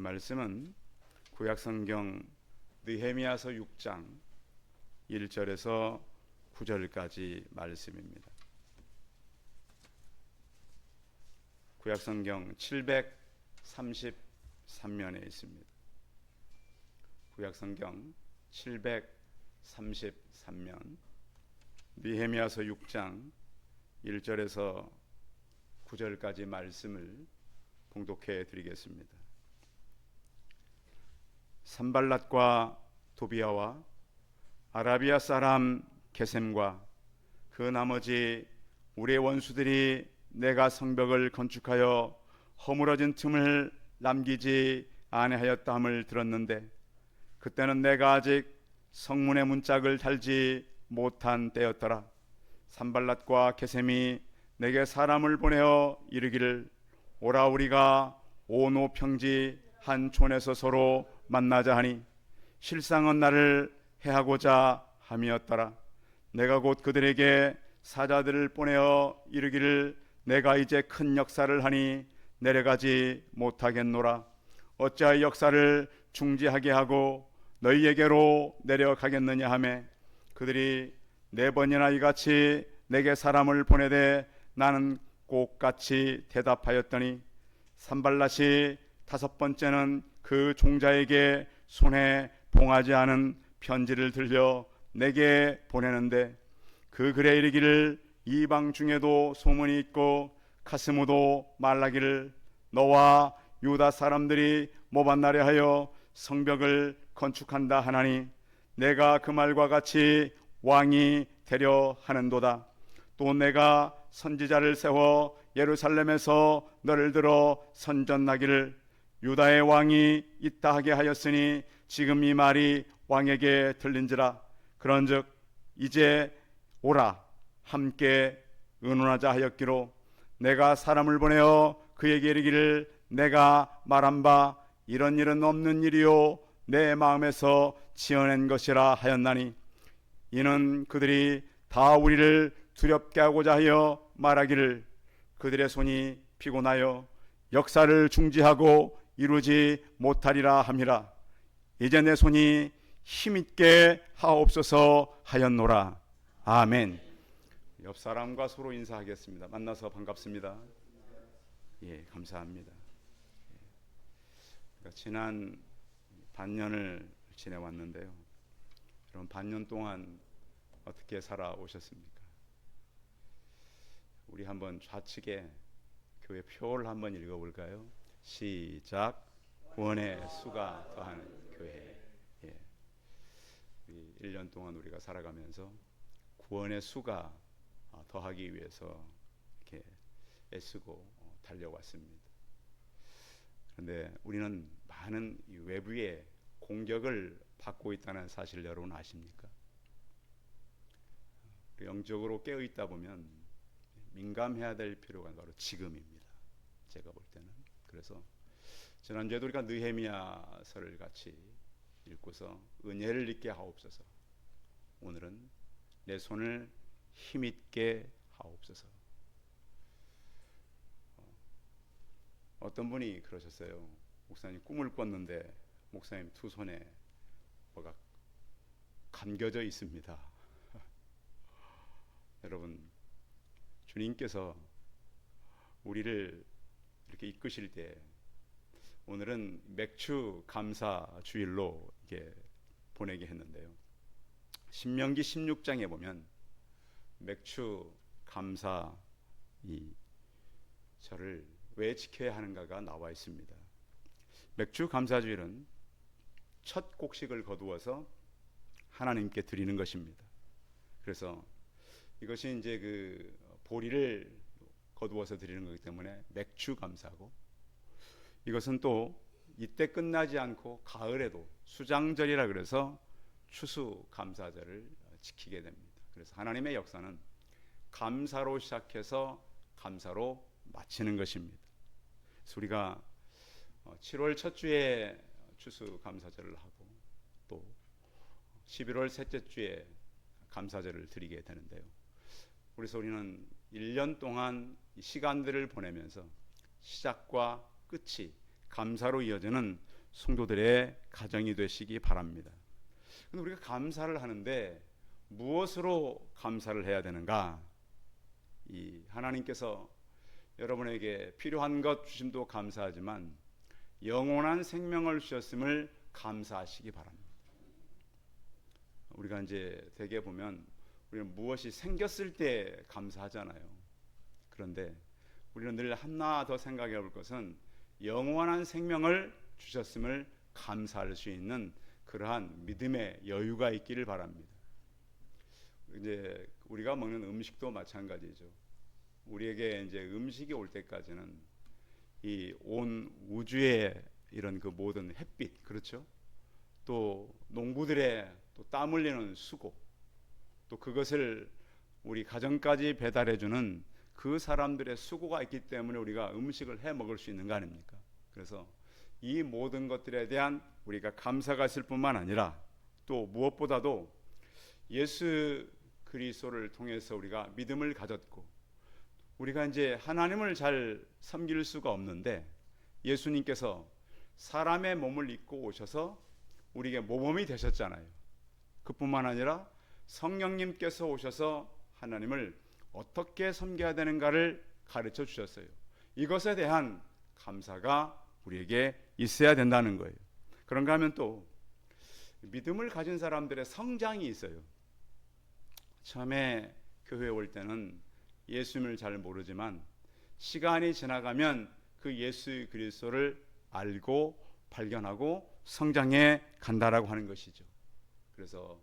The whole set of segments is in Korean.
말씀은 구약성경 느헤미야서 6장 1절에서 9절까지 말씀입니다. 구약성경 733면에 있습니다. 구약성경 733면 느헤미야서 6장 1절에서 9절까지 말씀을 봉독해 드리겠습니다. 산발랏과 도비아와 아라비아 사람 게셈과 그 나머지 우리의 원수들이 내가 성벽을 건축하여 허물어진 틈을 남기지 아니하였다 함을 들었는데 그때는 내가 아직 성문의 문짝을 달지 못한 때였더라. 산발랏과 게셈이 내게 사람을 보내어 이르기를 오라 우리가 오노 평지 한 촌에서 서로 만나자 하니 실상은 나를 해하고자 함이었더라. 내가 곧 그들에게 사자들을 보내어 이르기를 내가 이제 큰 역사를 하니 내려가지 못하겠노라. 어찌하여 역사를 중지하게 하고 너희에게로 내려가겠느냐 하매 그들이 4번이나 이같이 내게 사람을 보내되 나는 꼭같이 대답하였더니 산발랏이 5번째는 그 종자에게 손에 봉하지 않은 편지를 들려 내게 보내는데 그 글에 이르기를 이방 중에도 소문이 있고 카스무도 말라기를 너와 유다 사람들이 모반나려 하여 성벽을 건축한다 하나니 내가 그 말과 같이 왕이 되려 하는도다. 또 내가 선지자를 세워 예루살렘에서 너를 들어 선전나기를 유다의 왕이 있다 하게 하였으니 지금 이 말이 왕에게 들린지라. 그런즉 이제 오라 함께 의논하자 하였기로 내가 사람을 보내어 그에게 이르기를 내가 말한 바 이런 일은 없는 일이요 내 마음에서 지어낸 것이라 하였나니 이는 그들이 다 우리를 두렵게 하고자 하여 말하기를 그들의 손이 피곤하여 역사를 중지하고 이루지 못하리라 함이라. 이제 내 손이 힘있게 하옵소서 하였노라. 아멘. 옆 사람과 서로 인사하겠습니다. 만나서 반갑습니다. 예, 감사합니다. 지난 반년을 지내왔는데요. 여러분 반년 동안 어떻게 살아오셨습니까? 우리 한번 좌측에 교회 표를 한번 읽어볼까요? 시작. 구원의 수가 더하는 교회. 예. 1년 동안 우리가 살아가면서 구원의 수가 더하기 위해서 이렇게 애쓰고 달려왔습니다. 그런데 우리는 많은 외부의 공격을 받고 있다는 사실을 여러분 아십니까? 영적으로 깨어있다 보면 민감해야 될 필요가 바로 지금입니다. 제가 볼 때는. 그래서 지난주에도 우리가 느헤미야서를 같이 읽고서 은혜를 잊게 하옵소서. 오늘은 내 손을 힘있게 하옵소서. 어떤 분이 그러셨어요. 목사님 꿈을 꿨는데 목사님 두 손에 뭐가 감겨져 있습니다. 여러분 주님께서 우리를 이렇게 이끄실 때 오늘은 맥주 감사 주일로 이게 보내게 했는데요. 신명기 16장에 보면 맥주 감사 이 절을 왜 지켜야 하는가가 나와 있습니다. 맥주 감사 주일은 첫 곡식을 거두어서 하나님께 드리는 것입니다. 그래서 이것이 이제 그 보리를 거두어서 드리는 거기 때문에 맥주 감사고, 이것은 또 이때 끝나지 않고 가을에도 수장절이라 그래서 추수 감사절을 지키게 됩니다. 그래서 하나님의 역사는 감사로 시작해서 감사로 마치는 것입니다. 그래서 우리가 7월 첫 주에 추수 감사절을 하고 또 11월 셋째 주에 감사절을 드리게 되는데요. 그래서 우리는 1년 동안 이 시간들을 보내면서 시작과 끝이 감사로 이어지는 성도들의 가정이 되시기 바랍니다. 근데 우리가 감사를 하는데 무엇으로 감사를 해야 되는가? 이 하나님께서 여러분에게 필요한 것 주심도 감사하지만 영원한 생명을 주셨음을 감사하시기 바랍니다. 우리가 이제 대개 보면 우리는 무엇이 생겼을 때 감사하잖아요. 그런데 우리는 늘 하나 더 생각해 볼 것은 영원한 생명을 주셨음을 감사할 수 있는 그러한 믿음의 여유가 있기를 바랍니다. 이제 우리가 먹는 음식도 마찬가지죠. 우리에게 이제 음식이 올 때까지는 이 온 우주의 이런 그 모든 햇빛, 그렇죠? 또 농부들의 또 땀 흘리는 수고, 또 그것을 우리 가정까지 배달해주는 그 사람들의 수고가 있기 때문에 우리가 음식을 해 먹을 수 있는 거 아닙니까? 그래서 이 모든 것들에 대한 우리가 감사가 있을 뿐만 아니라 또 무엇보다도 예수 그리스도를 통해서 우리가 믿음을 가졌고 우리가 이제 하나님을 잘 섬길 수가 없는데 예수님께서 사람의 몸을 입고 오셔서 우리에게 모범이 되셨잖아요. 그뿐만 아니라 성령님께서 오셔서 하나님을 어떻게 섬겨야 되는가를 가르쳐 주셨어요. 이것에 대한 감사가 우리에게 있어야 된다는 거예요. 그런가 하면 또 믿음을 가진 사람들의 성장이 있어요. 처음에 교회에 올 때는 예수님을 잘 모르지만 시간이 지나가면 그 예수 그리스도를 알고 발견하고 성장해 간다라고 하는 것이죠. 그래서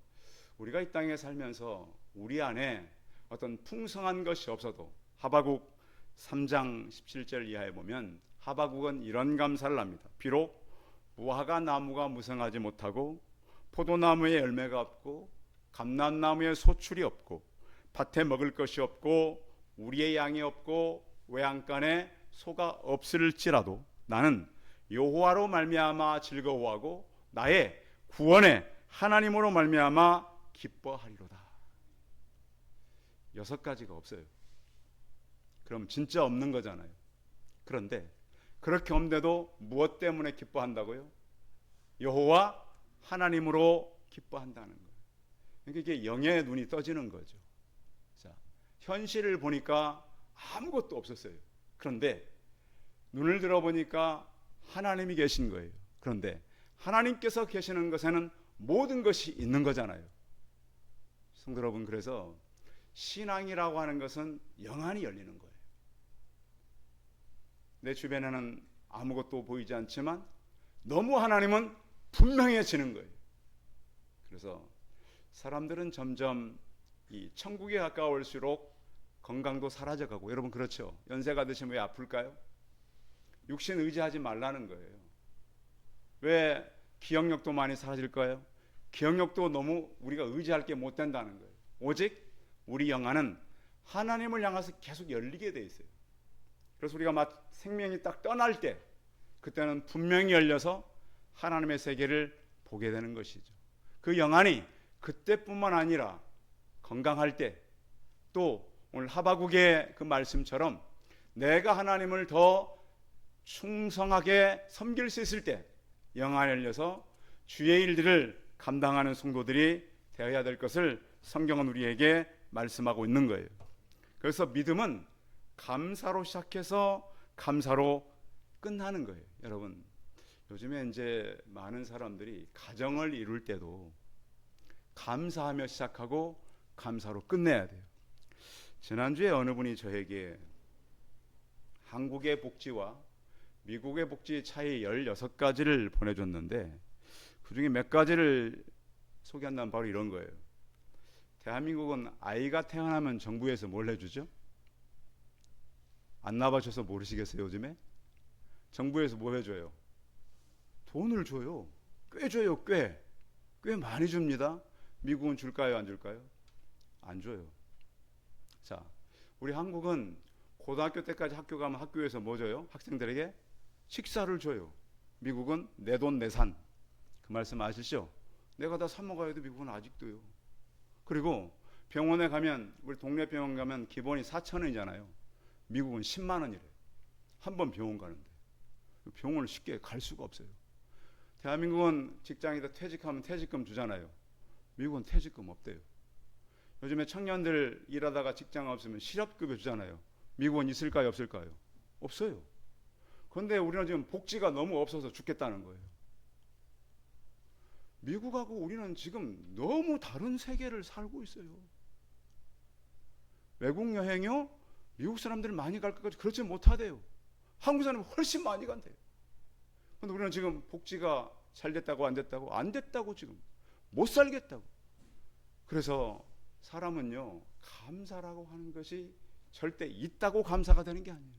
우리가 이 땅에 살면서 우리 안에 어떤 풍성한 것이 없어도 하박국 3장 17절 이하에 보면 하박국은 이런 감사를 합니다. 비록 무화과 나무가 무성하지 못하고 포도나무에 열매가 없고 감람나무에 소출이 없고 밭에 먹을 것이 없고 우리의 양이 없고 외양간에 소가 없을지라도 나는 여호와로 말미암아 즐거워하고 나의 구원의 하나님으로 말미암아 기뻐하리로다. 6가지가 없어요. 그럼 진짜 없는 거잖아요. 그런데 그렇게 없는데도 무엇 때문에 기뻐한다고요? 여호와 하나님으로 기뻐한다는 거예요. 그러니까 이게 영의 눈이 떠지는 거죠. 자, 현실을 보니까 아무것도 없었어요. 그런데 눈을 들어보니까 하나님이 계신 거예요. 그런데 하나님께서 계시는 것에는 모든 것이 있는 거잖아요. 성도 여러분, 그래서 신앙이라고 하는 것은 영안이 열리는 거예요. 내 주변에는 아무것도 보이지 않지만 너무 하나님은 분명해지는 거예요. 그래서 사람들은 점점 이 천국에 가까울수록 건강도 사라져가고, 여러분 그렇죠? 연세가 드시면 왜 아플까요? 육신 의지하지 말라는 거예요. 왜 기억력도 많이 사라질까요? 기억력도 너무 우리가 의지할 게 못 된다는 거예요. 오직 우리 영안은 하나님을 향해서 계속 열리게 돼 있어요. 그래서 우리가 막 생명이 딱 떠날 때 그때는 분명히 열려서 하나님의 세계를 보게 되는 것이죠. 그 영안이 그때뿐만 아니라 건강할 때, 또 오늘 하박국의 그 말씀처럼 내가 하나님을 더 충성하게 섬길 수 있을 때 영안이 열려서 주의 일들을 감당하는 성도들이 되어야 될 것을 성경은 우리에게 말씀하고 있는 거예요. 그래서 믿음은 감사로 시작해서 감사로 끝나는 거예요. 여러분, 요즘에 이제 많은 사람들이 가정을 이룰 때도 감사하며 시작하고 감사로 끝내야 돼요. 지난주에 어느 분이 저에게 한국의 복지와 미국의 복지 차이 16가지를 보내줬는데 그중에 몇 가지를 소개한다면 바로 이런 거예요. 대한민국은 아이가 태어나면 정부에서 뭘 해주죠? 안 나봐셔서 모르시겠어요? 요즘에 정부에서 뭐 해줘요? 돈을 줘요. 꽤 줘요. 꽤 많이 줍니다. 미국은 줄까요? 안 줄까요? 안 줘요. 자, 우리 한국은 고등학교 때까지 학교 가면 학교에서 뭐 줘요? 학생들에게 식사를 줘요. 미국은 내 돈 내산. 그 말씀 아시죠? 내가 다 사 먹어야 돼. 미국은 아직도요. 그리고 병원에 가면, 우리 동네 병원 가면 기본이 4,000원이잖아요. 미국은 10만 원이래요. 한 번 병원 가는데. 병원을 쉽게 갈 수가 없어요. 대한민국은 직장에다 퇴직하면 퇴직금 주잖아요. 미국은 퇴직금 없대요. 요즘에 청년들 일하다가 직장 없으면 실업급여 주잖아요. 미국은 있을까요, 없을까요? 없어요. 그런데 우리는 지금 복지가 너무 없어서 죽겠다는 거예요. 미국하고 우리는 지금 너무 다른 세계를 살고 있어요. 외국 여행요? 미국 사람들 많이 갈 것까지 그렇지 못하대요. 한국 사람은 훨씬 많이 간대요. 그런데 우리는 지금 복지가 잘 됐다고 안 됐다고? 안 됐다고 지금. 못 살겠다고. 그래서 사람은요, 감사라고 하는 것이 절대 있다고 감사가 되는 게 아니에요.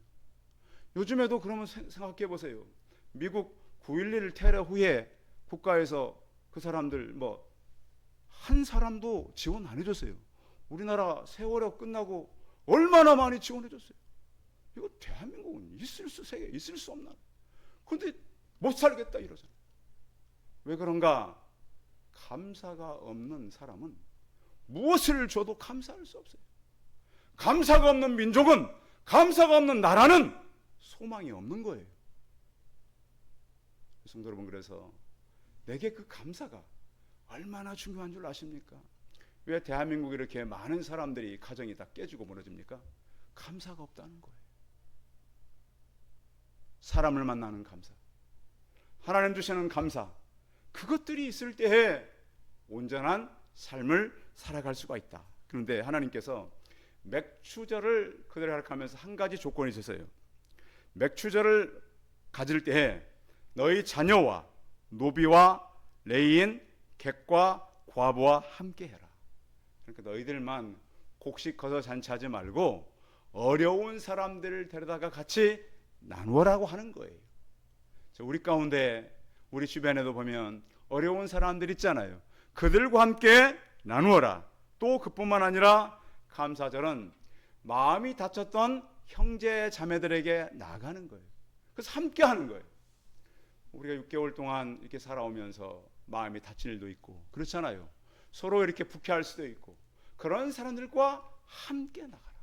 요즘에도 그러면 생각해 보세요. 미국 9.11 테러 후에 국가에서 그 사람들 한 사람도 지원 안 해줬어요. 우리나라 세월호 끝나고 얼마나 많이 지원해 줬어요. 이거 대한민국은 세계에 있을 수 없나. 그런데 못 살겠다 이러잖아요. 왜 그런가? 감사가 없는 사람은 무엇을 줘도 감사할 수 없어요. 감사가 없는 민족은, 감사가 없는 나라는 소망이 없는 거예요. 성도 여러분, 그래서 내게 그 감사가 얼마나 중요한 줄 아십니까? 왜 대한민국에 이렇게 많은 사람들이 가정이 다 깨지고 무너집니까? 감사가 없다는 거예요. 사람을 만나는 감사, 하나님 주시는 감사, 그것들이 있을 때에 온전한 삶을 살아갈 수가 있다. 그런데 하나님께서 맥추절을 그대로 하면서 한 가지 조건이 있었어요. 맥추절을 가질 때에 너희 자녀와 노비와 레이인, 객과 과부와 함께 해라. 그러니까 너희들만 곡식 거서 잔치하지 말고 어려운 사람들을 데려다가 같이 나누어라고 하는 거예요. 우리 가운데, 우리 주변에도 보면 어려운 사람들 있잖아요. 그들과 함께 나누어라. 또 그뿐만 아니라 감사절은 마음이 다쳤던 형제 자매들에게 나가는 거예요. 그래서 함께 하는 거예요. 우리가 6개월 동안 이렇게 살아오면서 마음이 다친 일도 있고 그렇잖아요. 서로 이렇게 부캐할 수도 있고 그런 사람들과 함께 나가라.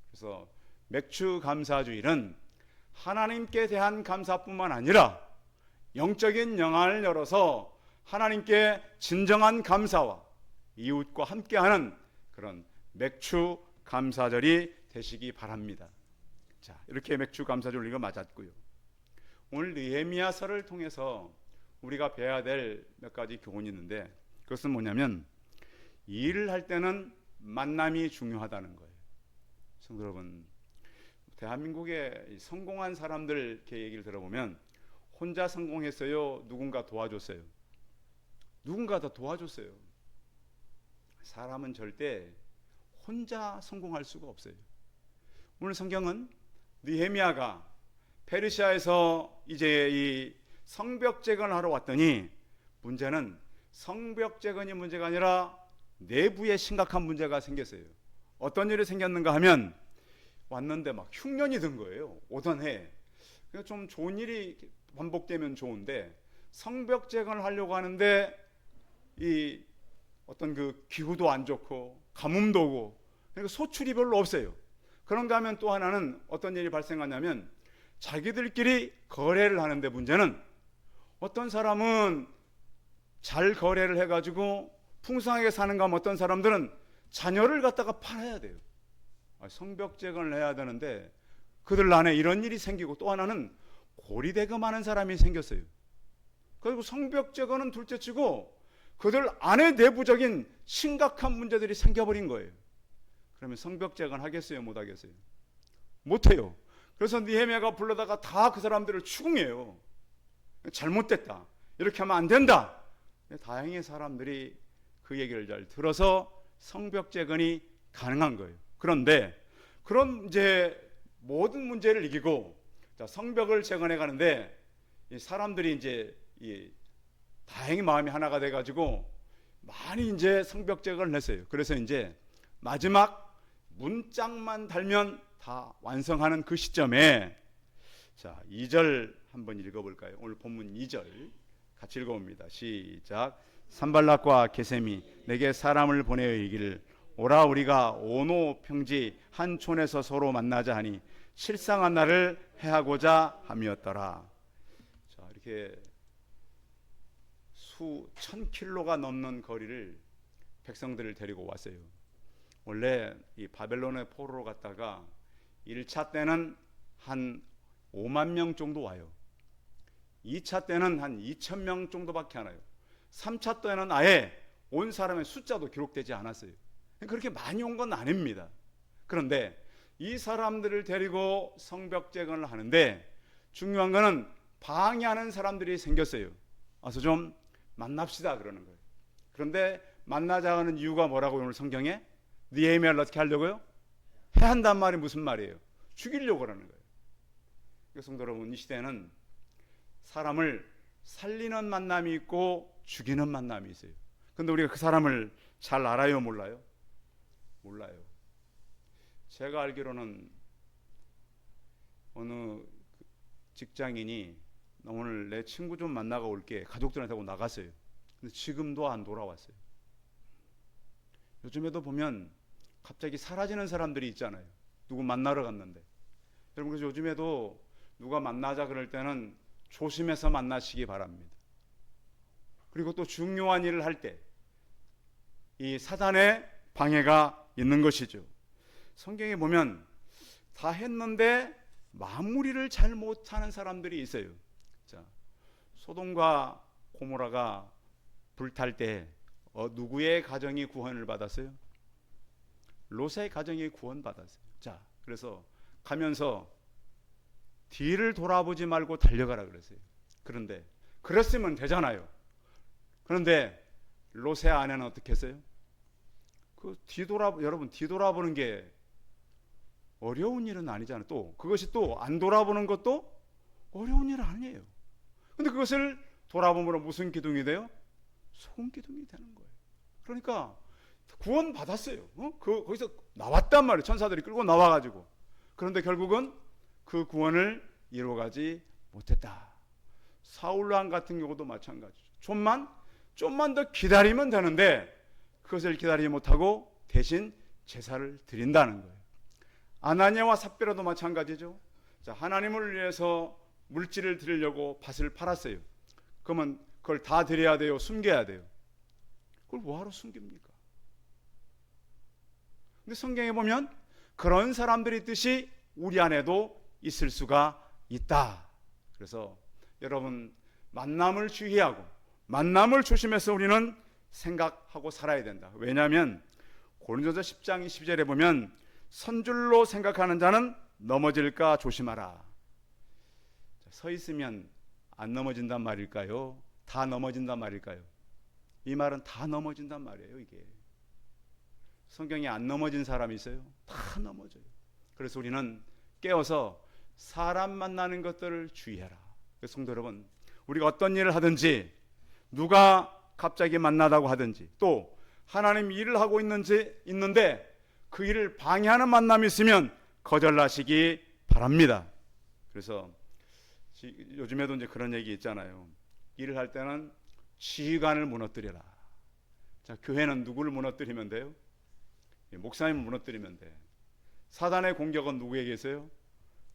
그래서 맥주 감사주일은 하나님께 대한 감사뿐만 아니라 영적인 영안을 열어서 하나님께 진정한 감사와 이웃과 함께하는 그런 맥주 감사절이 되시기 바랍니다. 자, 이렇게 맥주 감사절 우리가 맞았고요. 오늘 느헤미야서를 통해서 우리가 배워야 될 몇 가지 교훈이 있는데, 그것은 뭐냐면 일을 할 때는 만남이 중요하다는 거예요. 성도 여러분, 대한민국의 성공한 사람들 이렇게 얘기를 들어보면 혼자 성공했어요? 누군가 도와줬어요? 누군가 다 도와줬어요. 사람은 절대 혼자 성공할 수가 없어요. 오늘 성경은 느헤미야가 페르시아에서 이제 이 성벽 재건을 하러 왔더니 문제는 성벽 재건이 문제가 아니라 내부에 심각한 문제가 생겼어요. 어떤 일이 생겼는가 하면 왔는데 막 흉년이 든 거예요. 오던 해. 좀 좋은 일이 반복되면 좋은데 성벽 재건을 하려고 하는데 이 어떤 그 기후도 안 좋고 가뭄도 오고 그러니까 소출이 별로 없어요. 그런가 하면 또 하나는 어떤 일이 발생하냐면 자기들끼리 거래를 하는데 문제는 어떤 사람은 잘 거래를 해가지고 풍성하게 사는가 하면 어떤 사람들은 자녀를 갖다가 팔아야 돼요. 성벽 재건을 해야 되는데 그들 안에 이런 일이 생기고 또 하나는 고리대금하는 사람이 생겼어요. 그리고 성벽 재건은 둘째치고 그들 안에 내부적인 심각한 문제들이 생겨버린 거예요. 그러면 성벽 재건 하겠어요? 못 하겠어요? 못해요. 그래서 느헤미야가 불러다가 다 그 사람들을 추궁해요. 잘못됐다. 이렇게 하면 안 된다. 다행히 사람들이 그 얘기를 잘 들어서 성벽 재건이 가능한 거예요. 그런데 그런 이제 모든 문제를 이기고 성벽을 재건해 가는데 사람들이 이제 다행히 마음이 하나가 돼 가지고 많이 이제 성벽 재건을 했어요. 그래서 이제 마지막 문짝만 달면 다 완성하는 그 시점에 자, 2절 한번 읽어볼까요? 오늘 본문 2절 같이 읽어봅니다. 시작. 산발락과 게셈이 내게 사람을 보내어 이르기를 오라 우리가 오노 평지 한 촌에서 서로 만나자 하니 실상한 날을 해하고자 함이었더라. 자, 이렇게 수 1000킬로가 넘는 거리를 백성들을 데리고 왔어요. 원래 이 바벨론의 포로로 갔다가 1차 때는 한 5만 명 정도 와요. 2차 때는 한 2,000명 정도밖에 안 와요. 3차 때는 아예 온 사람의 숫자도 기록되지 않았어요. 그렇게 많이 온 건 아닙니다. 그런데 이 사람들을 데리고 성벽재건을 하는데 중요한 거는 방해하는 사람들이 생겼어요. 와서 좀 만납시다 그러는 거예요. 그런데 만나자 하는 이유가 뭐라고 오늘 성경에? 느헤미야를 어떻게 하려고요? 해한단 말이 무슨 말이에요? 죽이려고 그러는 거예요. 성도 여러분, 이 시대는 사람을 살리는 만남이 있고 죽이는 만남이 있어요. 그런데 우리가 그 사람을 잘 알아요, 몰라요? 몰라요. 제가 알기로는 어느 직장인이 오늘 내 친구 좀 만나고 올게 가족들한테 하고 나갔어요. 근데 지금도 안 돌아왔어요. 요즘에도 보면 갑자기 사라지는 사람들이 있잖아요. 누구 만나러 갔는데. 여러분, 그래서 요즘에도 누가 만나자 그럴 때는 조심해서 만나시기 바랍니다. 그리고 또 중요한 일을 할 때 이 사단의 방해가 있는 것이죠. 성경에 보면 다 했는데 마무리를 잘 못하는 사람들이 있어요. 자, 소돔과 고모라가 불탈 때 누구의 가정이 구원을 받았어요? 롯의 가정이 구원받았어요. 자, 그래서 가면서 뒤를 돌아보지 말고 달려가라 그랬어요. 그런데 그랬으면 되잖아요. 그런데 롯의 아내는 어떻게 했어요? 여러분, 뒤돌아보는 게 어려운 일은 아니잖아요. 또 그것이 또 안 돌아보는 것도 어려운 일은 아니에요. 근데 그것을 돌아보므로 무슨 기둥이 돼요? 소금기둥이 되는 거예요. 그러니까 구원 받았어요. 거기서 나왔단 말이에요. 천사들이 끌고 나와가지고. 그런데 결국은 그 구원을 이루어가지 못했다. 사울왕 같은 경우도 마찬가지죠. 좀만 더 기다리면 되는데 그것을 기다리지 못하고 대신 제사를 드린다는 거예요. 아나니아와 삽비라도 마찬가지죠. 자, 하나님을 위해서 물질을 드리려고 밭을 팔았어요. 그러면 그걸 다 드려야 돼요? 숨겨야 돼요? 그걸 뭐하러 숨깁니까? 근데 성경에 보면 그런 사람들의 뜻이 우리 안에도 있을 수가 있다. 그래서 여러분, 만남을 주의하고 만남을 조심해서 우리는 생각하고 살아야 된다. 왜냐하면 고린도서 10장 12절에 보면 선줄로 생각하는 자는 넘어질까 조심하라. 서 있으면 안 넘어진단 말일까요? 다 넘어진단 말일까요? 이 말은 다 넘어진단 말이에요. 이게 성경에 안 넘어진 사람이 있어요? 다 넘어져요. 그래서 우리는 깨어서 사람 만나는 것들을 주의해라. 성도 여러분, 우리가 어떤 일을 하든지 누가 갑자기 만나다고 하든지 또 하나님 일을 하고 있는데 그 일을 방해하는 만남이 있으면 거절하시기 바랍니다. 그래서 요즘에도 이제 그런 얘기 있잖아요. 일을 할 때는 지휘관을 무너뜨려라. 자, 교회는 누구를 무너뜨리면 돼요? 목사님을 무너뜨리면 돼. 사단의 공격은 누구에게 있어요?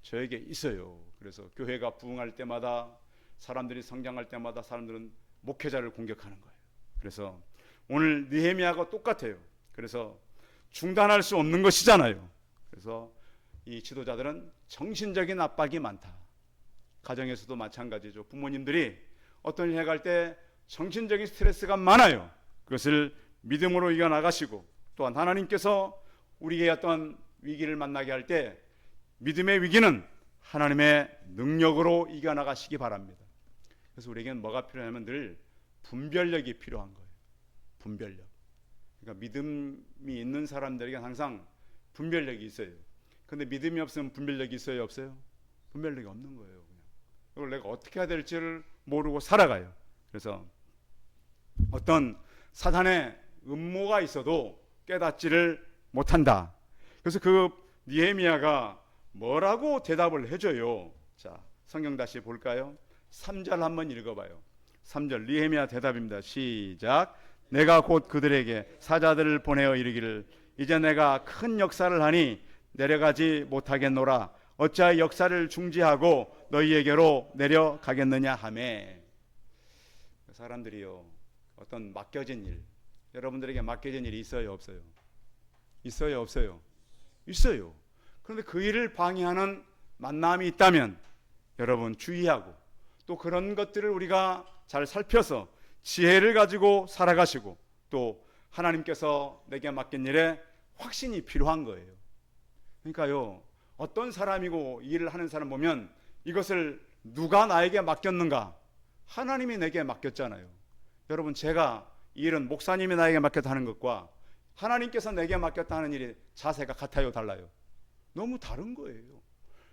저에게 있어요. 그래서 교회가 부흥할 때마다 사람들이 성장할 때마다 사람들은 목회자를 공격하는 거예요. 그래서 오늘 느헤미야가 똑같아요. 그래서 중단할 수 없는 것이잖아요. 그래서 이 지도자들은 정신적인 압박이 많다. 가정에서도 마찬가지죠. 부모님들이 어떤 일 해갈 때 정신적인 스트레스가 많아요. 그것을 믿음으로 이겨나가시고 또한 하나님께서 우리에게 어떤 위기를 만나게 할 때 믿음의 위기는 하나님의 능력으로 이겨나가시기 바랍니다. 그래서 우리에게는 뭐가 필요하냐면 늘 분별력이 필요한 거예요. 분별력. 그러니까 믿음이 있는 사람들에게 항상 분별력이 있어요. 근데 믿음이 없으면 분별력이 있어요, 없어요? 분별력이 없는 거예요. 그냥. 이걸 내가 어떻게 해야 될지를 모르고 살아가요. 그래서 어떤 사단의 음모가 있어도 깨닫지를 못한다. 그래서 그 느헤미야가 뭐라고 대답을 해줘요. 자, 성경 다시 볼까요? 3절 한번 읽어봐요. 3절 느헤미야 대답입니다. 시작. 내가 곧 그들에게 사자들을 보내어 이르기를 이제 내가 큰 역사를 하니 내려가지 못하겠노라. 어찌하여 역사를 중지하고 너희에게로 내려가겠느냐 하매. 사람들이요, 어떤 맡겨진 일, 여러분들에게 맡겨진 일이 있어요, 없어요? 있어요, 없어요? 있어요. 그런데 그 일을 방해하는 만남이 있다면 여러분 주의하고, 또 그런 것들을 우리가 잘 살펴서 지혜를 가지고 살아가시고, 또 하나님께서 내게 맡긴 일에 확신이 필요한 거예요. 그러니까요, 어떤 사람이고 일을 하는 사람 보면 이것을 누가 나에게 맡겼는가? 하나님이 내게 맡겼잖아요. 여러분, 제가 이 일은 목사님이 나에게 맡겼다 하는 것과 하나님께서 내게 맡겼다 하는 일이 자세가 같아요, 달라요? 너무 다른 거예요.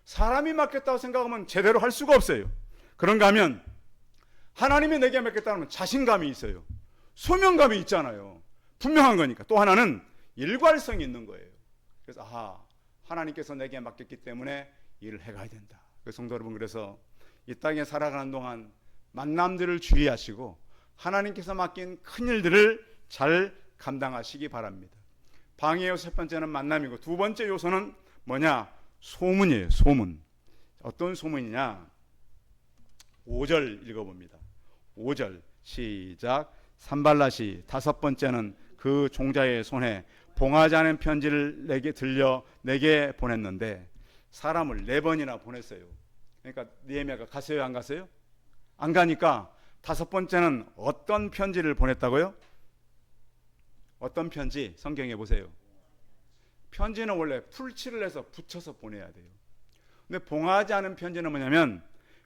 사람이 맡겼다고 생각하면 제대로 할 수가 없어요. 그런가 하면 하나님이 내게 맡겼다면 자신감이 있어요. 소명감이 있잖아요. 분명한 거니까. 또 하나는 일관성이 있는 거예요. 그래서 하나님께서 내게 맡겼기 때문에 일을 해가야 된다. 성도 여러분, 그래서 이 땅에 살아가는 동안 만남들을 주의하시고 하나님께서 맡긴 큰 일들을 잘 감당하시기 바랍니다. 방해 요소 첫 번째는 만남이고, 두 번째 요소는 뭐냐? 소문이에요. 소문. 어떤 소문이냐? 5절 읽어봅니다. 5절 시작. 산발랏이 다섯 번째는 그 종자의 손에 봉하지 않은 편지를 내게 보냈는데, 사람을 4번이나 보냈어요. 그러니까 느헤미야가 갔어요, 안 갔어요? 안 가니까 다섯 번째는 어떤 편지를 보냈다고요? 어떤 편지? 성경에 보세요. 편지는 원래 풀칠을 해서 붙여서 보내야 돼요. 근데 봉하지 않은 편지는 뭐냐면,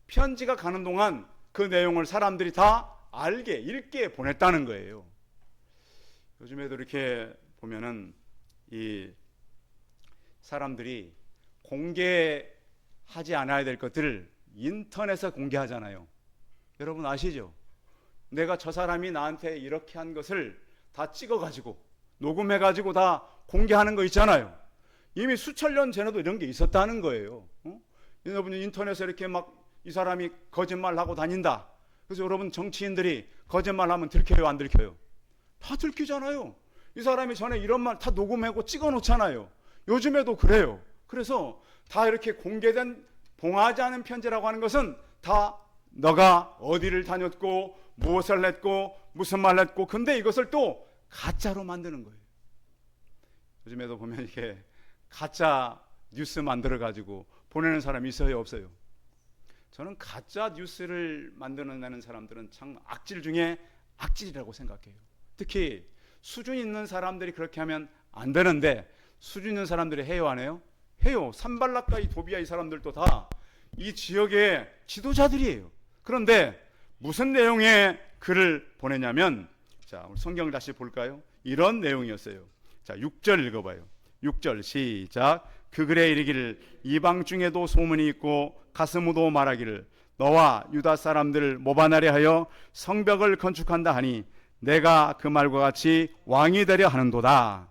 편지가 가는 동안 그 내용을 사람들이 다 알게, 읽게 보냈다는 거예요. 요즘에도 이렇게 보면은 이 사람들이 공개하지 않아야 될 것들을 인터넷에 공개하잖아요. 여러분 아시죠? 내가 저 사람이 나한테 이렇게 한 것을 다 찍어가지고 녹음해가지고 다 공개하는 거 있잖아요. 이미 수천 년 전에도 이런 게 있었다는 거예요. 여러분 인터넷에 이렇게 막 이 사람이 거짓말하고 다닌다. 그래서 여러분 정치인들이 거짓말하면 들켜요, 안 들켜요? 다 들키잖아요. 이 사람이 전에 이런 말 다 녹음하고 찍어놓잖아요. 요즘에도 그래요. 그래서 다 이렇게 공개된 봉하지 않은 편지라고 하는 것은 다 너가 어디를 다녔고 무엇을 했고 무슨 말을 했고, 근데 이것을 또 가짜로 만드는 거예요. 요즘에도 보면 이렇게 가짜 뉴스 만들어가지고 보내는 사람이 있어요, 없어요? 저는 가짜 뉴스를 만들어내는 사람들은 참 악질 중에 악질이라고 생각해요. 특히 수준 있는 사람들이 그렇게 하면 안 되는데, 수준 있는 사람들이 해요, 안 해요? 해요. 산발락과 이 도비아 이 사람들도 다 이 지역의 지도자들이에요. 그런데 무슨 내용의 글을 보내냐면, 자, 우리 성경을 다시 볼까요? 이런 내용이었어요. 자, 6절 읽어봐요. 6절 시작. 그 글에 이르기를 이방 중에도 소문이 있고 가스무도 말하기를 너와 유다 사람들을 모반하려 하여 성벽을 건축한다 하니 내가 그 말과 같이 왕이 되려 하는도다.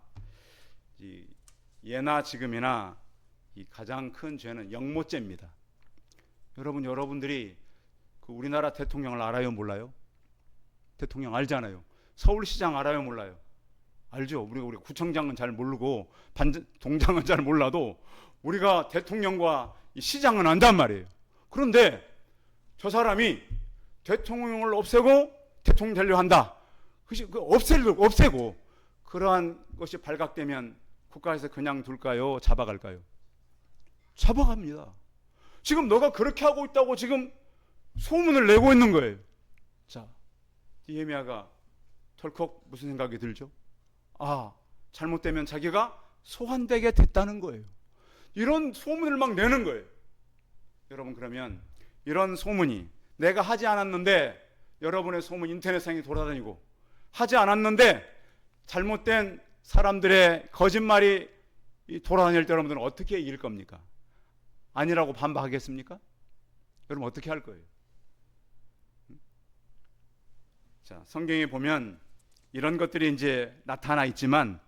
예나 지금이나 이 가장 큰 죄는 영모죄입니다. 여러분들이 그 우리나라 대통령을 알아요, 몰라요? 대통령 알잖아요. 서울시장 알아요, 몰라요? 알죠. 우리 구청장은 잘 모르고 동장은 잘 몰라도 우리가 대통령과 이 시장은 안단 말이에요. 그런데 저 사람이 대통령을 없애고 대통령 되려 한다. 없애고 그러한 것이 발각되면 국가에서 그냥 둘까요? 잡아갈까요? 잡아갑니다. 지금 너가 그렇게 하고 있다고 지금 소문을 내고 있는 거예요. 자, 느헤미야가 덜컥 무슨 생각이 들죠? 잘못되면 자기가 소환되게 됐다는 거예요. 이런 소문을 막 내는 거예요. 여러분, 그러면 이런 소문이 내가 하지 않았는데 여러분의 소문 인터넷상에 돌아다니고, 하지 않았는데 잘못된 사람들의 거짓말이 돌아다닐 때 여러분들은 어떻게 이길 겁니까? 아니라고 반박하겠습니까? 여러분 어떻게 할 거예요? 자, 성경에 보면 이런 것들이 이제 나타나 있지만,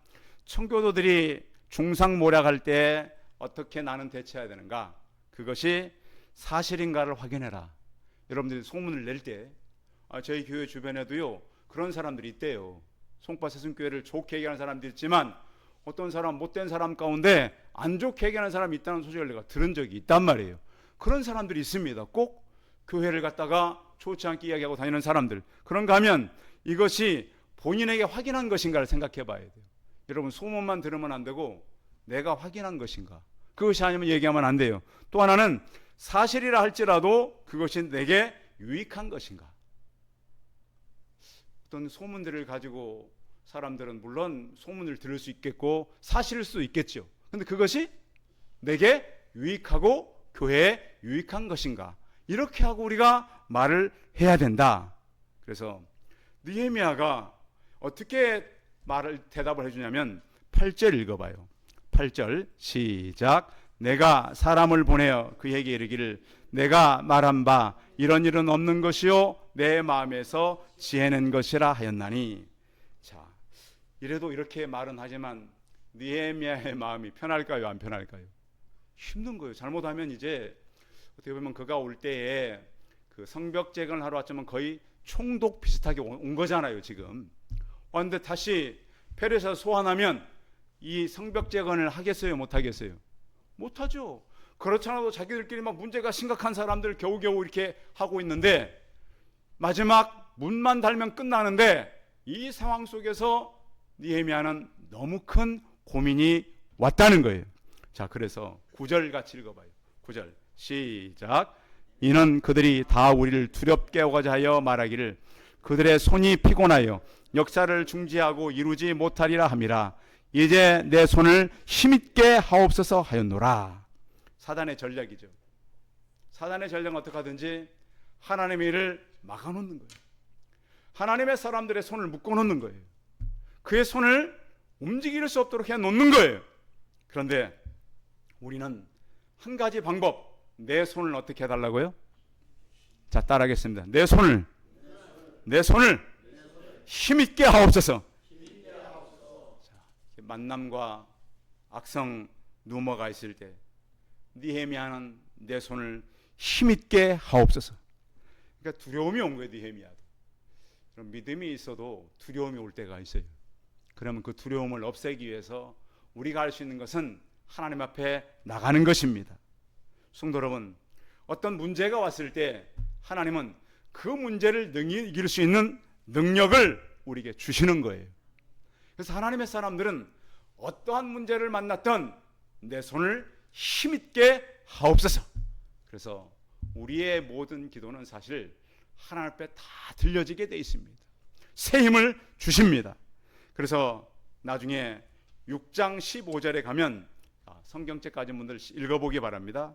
청교도들이 중상모략할 때 어떻게 나는 대처해야 되는가? 그것이 사실인가를 확인해라. 여러분들이 소문을 낼 때, 저희 교회 주변에도요 그런 사람들이 있대요. 송파 세순교회를 좋게 얘기하는 사람도 있지만, 어떤 사람, 못된 사람 가운데 안 좋게 얘기하는 사람이 있다는 소식을 내가 들은 적이 있단 말이에요. 그런 사람들이 있습니다. 꼭 교회를 갖다가 좋지 않게 이야기하고 다니는 사람들. 그런가 하면 이것이 본인에게 확인한 것인가를 생각해 봐야 돼요. 여러분, 소문만 들으면 안 되고 내가 확인한 것인가, 그것이 아니면 얘기하면 안 돼요. 또 하나는 사실이라 할지라도 그것이 내게 유익한 것인가. 어떤 소문들을 가지고 사람들은 물론 소문을 들을 수 있겠고 사실일 수도 있겠죠. 근데 그것이 내게 유익하고 교회에 유익한 것인가, 이렇게 하고 우리가 말을 해야 된다. 그래서 느헤미야가 어떻게 대답을 해주냐면 8절 읽어봐요. 8절 시작. 내가 사람을 보내어 그에게 이르기를 내가 말한 바 이런 일은 없는 것이요 내 마음에서 지혜는 것이라 하였나니. 자, 이래도 이렇게 말은 하지만 느헤미야의 마음이 편할까요, 안 편할까요? 힘든 거예요. 잘못하면 이제 어떻게 보면 그가 올 때에 그 성벽 재건을 하러 왔지만 거의 총독 비슷하게 온 거잖아요 지금. 그런데 다시 페르시아 소환하면 이 성벽 재건을 하겠어요, 못 하겠어요? 못 하죠. 그렇지 않아도 자기들끼리 막 문제가 심각한 사람들 겨우겨우 이렇게 하고 있는데 마지막 문만 달면 끝나는데 이 상황 속에서 느헤미야는 너무 큰 고민이 왔다는 거예요. 자, 그래서 9절 같이 읽어봐요. 9절 시작. 이는 그들이 다 우리를 두렵게 하고자 하여 말하기를 그들의 손이 피곤하여 역사를 중지하고 이루지 못하리라 함이라. 이제 내 손을 힘있게 하옵소서 하였노라. 사단의 전략이죠. 사단의 전략은 어떻게 하든지 하나님의 일을 막아놓는 거예요. 하나님의 사람들의 손을 묶어놓는 거예요. 그의 손을 움직일 수 없도록 해놓는 거예요. 그런데 우리는 한 가지 방법, 내 손을 어떻게 해달라고요? 자, 따라하겠습니다. 내 손을 힘있게 하옵소서. 자, 만남과 악성 루머가 있을 때 느헤미야는 내 손을 힘있게 하옵소서. 그러니까 두려움이 온 거예요, 느헤미야도. 그럼 믿음이 있어도 두려움이 올 때가 있어요. 그러면 그 두려움을 없애기 위해서 우리가 할 수 있는 것은 하나님 앞에 나가는 것입니다. 성도 여러분, 어떤 문제가 왔을 때 하나님은 그 문제를 이길 수 있는 능력을 우리에게 주시는 거예요. 그래서 하나님의 사람들은 어떠한 문제를 만났던 내 손을 힘있게 하옵소서. 그래서 우리의 모든 기도는 사실 하나님 앞에 다 들려지게 돼 있습니다. 새 힘을 주십니다. 그래서 나중에 6장 15절에 가면 성경책 가진 분들 읽어보기 바랍니다.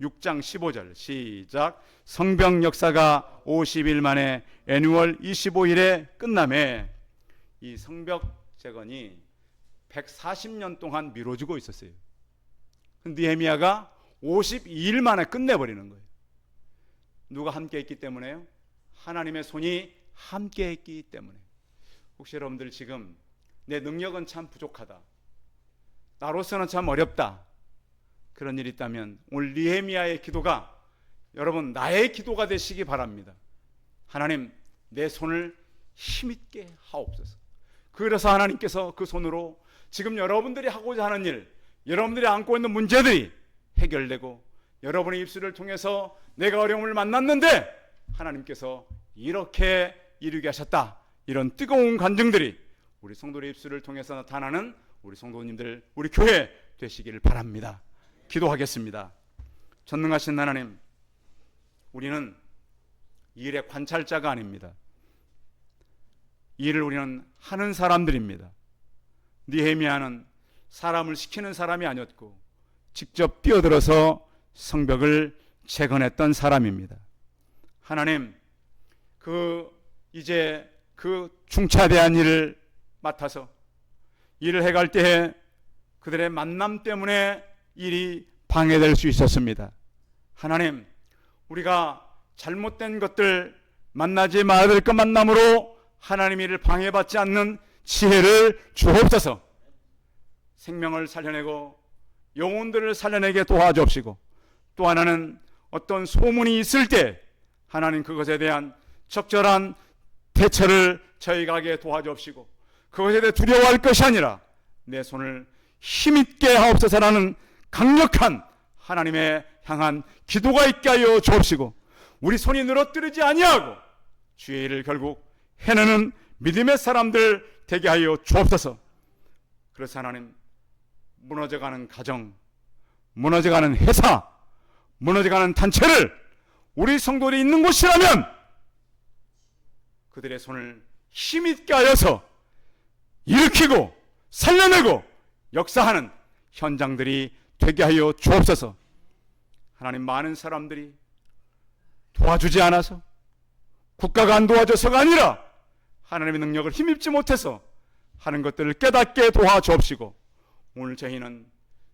6장 15절 시작. 성벽 역사가 50일 만에 애니월 25일에 끝남에 이 성벽 재건이 140년 동안 미뤄지고 있었어요. 느헤미야가 52일 만에 끝내버리는 거예요. 누가 함께 했기 때문에요? 하나님의 손이 함께 했기 때문에. 혹시 여러분들 지금 내 능력은 참 부족하다, 나로서는 참 어렵다, 그런 일이 있다면 오늘 느헤미야의 기도가 여러분 나의 기도가 되시기 바랍니다. 하나님, 내 손을 힘있게 하옵소서. 그래서 하나님께서 그 손으로 지금 여러분들이 하고자 하는 일, 여러분들이 안고 있는 문제들이 해결되고 여러분의 입술을 통해서 내가 어려움을 만났는데 하나님께서 이렇게 이루게 하셨다, 이런 뜨거운 간증들이 우리 성도의 입술을 통해서 나타나는 우리 성도님들, 우리 교회 되시기를 바랍니다. 기도하겠습니다. 전능하신 하나님, 우리는 일의 관찰자가 아닙니다. 일을 우리는 하는 사람들입니다. 느헤미야는 사람을 시키는 사람이 아니었고 직접 뛰어들어서 성벽을 재건했던 사람입니다. 하나님, 이제 그 중차대한 일을 맡아서 일을 해갈 때에 그들의 만남 때문에 일이 방해될 수 있었습니다. 하나님, 우리가 잘못된 것들 만나지 말아야 될 것 만남으로 하나님 일을 방해받지 않는 지혜를 주옵소서. 생명을 살려내고 영혼들을 살려내게 도와주옵시고, 또 하나는 어떤 소문이 있을 때 하나님 그것에 대한 적절한 대처를 저희가 하게 도와주옵시고, 그것에 대해 두려워할 것이 아니라 내 손을 힘있게 하옵소서라는 강력한 하나님의 향한 기도가 있게 하여 주옵시고, 우리 손이 늘어뜨리지 아니하고 주의 일을 결국 해내는 믿음의 사람들 되게 하여 주옵소서. 그래서 하나님, 무너져가는 가정, 무너져가는 회사, 무너져가는 단체를 우리 성도들이 있는 곳이라면 그들의 손을 힘있게 하여서 일으키고 살려내고 역사하는 현장들이 되게 하여 주옵소서. 하나님, 많은 사람들이 도와주지 않아서, 국가가 안 도와줘서가 아니라 하나님의 능력을 힘입지 못해서 하는 것들을 깨닫게 도와주옵시고, 오늘 저희는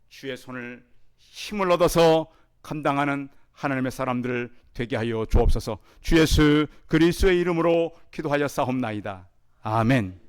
주의 손을 힘을 얻어서 감당하는 하나님의 사람들 되게 하여 주옵소서. 주 예수 그리스도의 이름으로 기도하여 싸움나이다. 아멘.